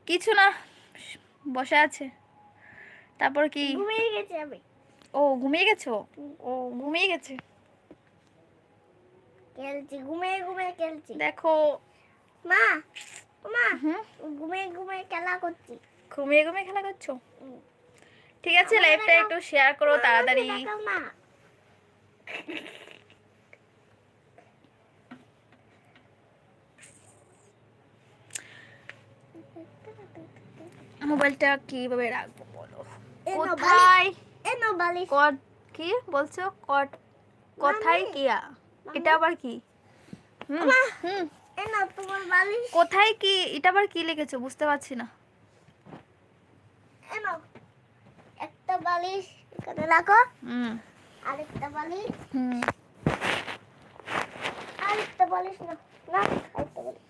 কিছু না, বসে আছে। তারপর কি? ঘুমিয়ে গেছি আমি। ও ঘুমিয়ে গেছো? ও ঘুমিয়ে গেছে। খেলছি, ঘুমিয়ে ঘুমিয়ে খেলছি। দেখো মা, মা, হুম, ঘুমিয়ে ঘুমিয়ে খেলা করছি। ঘুমিয়ে ঘুমিয়ে খেলা করছো? ঠিক আছে, আমাকে লাইভটা দেখাও। একটু শেয়ার করো মা, তাড়াতাড়ি। আমাকে দেখাও না। মোবাইলটা কিভাবে রাখবো বলো? এ নাও কোথায়? এ নাও বালিশ। কট কি বলছো? কোথায় কিয়া? এটা আবার কি? হুম মা, হুম, এ নাও তোমার বালিশ। কোথায় কি? এটা আবার কি লিখেছো বুঝতে পারছি না। এ নাও একটা বালিশ এখানে রাখো। হুম আরেকটা বালিশ, হুম, আরেকটা বালিশ না, না আরেকটা বালিশ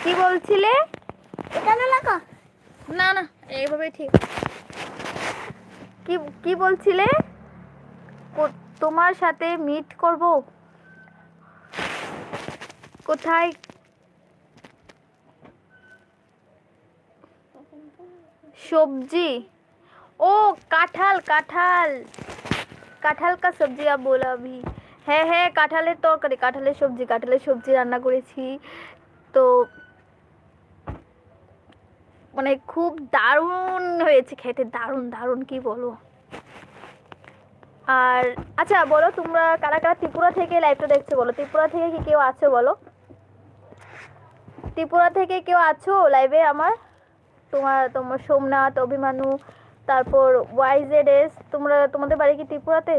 কি বলছিলে? এখানে রাখো। না না, এইভাবে ঠিক। কি কি বলছিলে? তোমার সাথে মিট করব? কোথায়? सब्जी? ओ কাঁঠাল কাঁঠাল, কাঁঠাল का सब्जी आप बोला अभी। হ্যাঁ হ্যাঁ, কাঁঠালের তরকারি, কাঁঠালের সবজি রান্না করেছি। তো মানে খুব দারুণ হয়েছে খেতে, দারুণ দারুণ কি বলবো। আর আচ্ছা বলো, তোমরা কারা কারা ত্রিপুরা থেকে লাইভটা দেখছো বলো? ত্রিপুরা থেকে কি কেউ আছো বলো? ত্রিপুরা থেকে কেউ আছো লাইভে আমার? তোমার সোমনাথ, অভিমানু, তারপর YZS, তোমাদের বাড়ি কি ত্রিপুরাতে?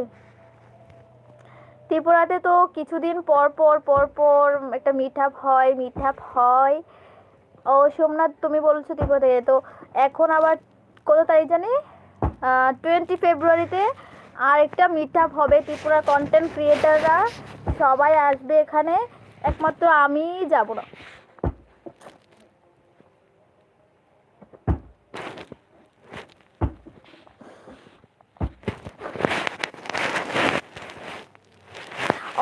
ত্রিপুরাতে তো কিছুদিন পর পর একটা মিট আপ হয়। ও সোমনাথ, তুমি বলছো ত্রিপুরা থেকে, তো এখন আবার কত তারিখ জানি, 20 ফেব্রুয়ারিতে আর একটা মিট আপ হবে। ত্রিপুরার কন্টেন্ট ক্রিয়েটাররা সবাই আসবে এখানে, একমাত্র আমিই যাব না।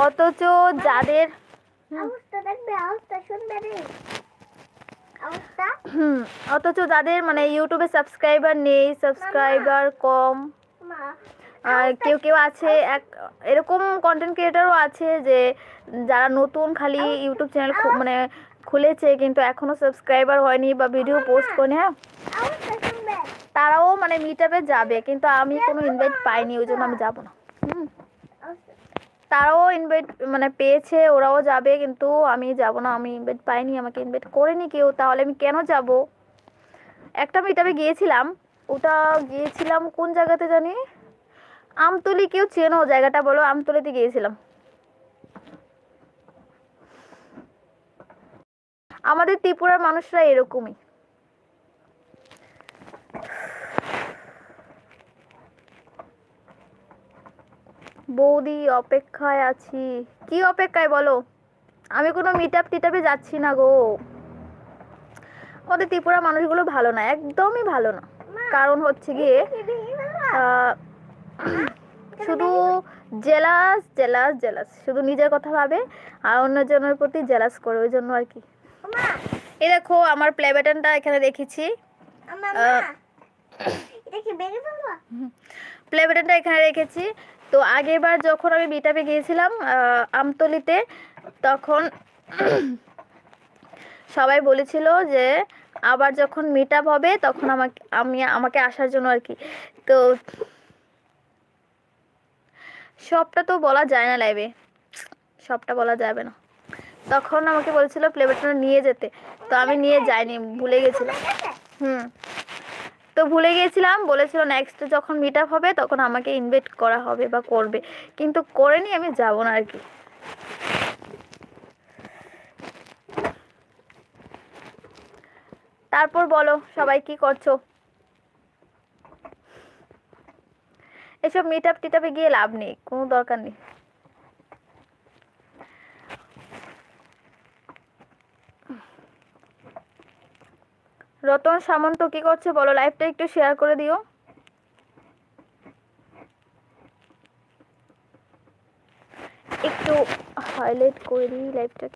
অথচ যাদের অবস্থা দেখবে, অবস্থা শুনবে রে, অবস্থা। অথচ যাদের মানে ইউটিউবে সাবস্ক্রাইবার নেই, সাবস্ক্রাইবার কম, মা, আর কেউ কেউ আছে এরকম কন্টেন্ট ক্রিয়েটারও আছে যে যারা নতুন খালি ইউটিউব চ্যানেল মানে খুলেছে কিন্তু এখনো সাবস্ক্রাইবার হয়নি বা ভিডিও পোস্ট করেনি, হ্যাঁ, অবস্থা শুনবে। তারাও মানে মিট আপে যাবে, কিন্তু আমি কোনো ইনভাইট পাইনি, ওই জন্য আমি যাবো না। তারাও ইনভাইট মানে পেয়েছে, ওরাও যাবে, কিন্তু আমি যাব না, আমি ইনভাইট পাইনি, আমাকে ইনভাইট করেনি কেউ, তাহলে আমি কেন যাব? একটা মিট আপে গিয়েছিলাম, ওটা গিয়েছিলাম কোন জায়গাতে জানি, আমতলি। কেউ চেনো জায়গাটা বলো? আমতলিতে গিয়েছিলাম। আমাদের ত্রিপুরার মানুষরা এরকমই। বৌদি অপেক্ষায় আছি। কি অপেক্ষায় বলো? আমি কোনো মিট আপ টিট আপে যাচ্ছি না গো। আমাদের ত্রিপুরার মানুষগুলো ভালো না, একদমই ভালো না। কারণ হচ্ছে গিয়ে শুধু জেলাস জেলাস জেলাস, শুধু নিজের কথা ভাবে আর অন্যজনের প্রতি জেলাস করে, ওই জন্য আর কি। এই দেখো আমার প্লে বাটনটা এখানে রেখেছি, প্লে বাটনটা এখানে রেখেছি। তো আগেরবার যখন আমি মিট আপে গিয়েছিলাম আমতলিতে, তখন সবাই বলেছিল যে আবার যখন মিট আপ হবে তখন আমাকে আসার জন্য আর কি। তো সবটা তো বলা যায় না লাইভে, সবটা বলা যাবে না। তখন আমাকে বলেছিল প্লে বাটনটা নিয়ে যেতে, তো আমি নিয়ে যাইনি, ভুলে গেছিলাম। তো ভুলে গিয়েছিলাম, বলেছিল নেক্সট যখন মিট আপ হবে তখন আমাকে ইনভাইট করা হবে বা করবে, কিন্তু করেনি, আমি যাব না আর কি। তারপর বলো সবাই কি করছো? এসব মিট আপ টিট আপে গিয়ে লাভ নেই, কোনো দরকার নেই। রতন সামন্ত কি করছে বলো? লাইভটা একটু শেয়ার করে দিও, একটু হাইলাইট করে দিই লাইভটা।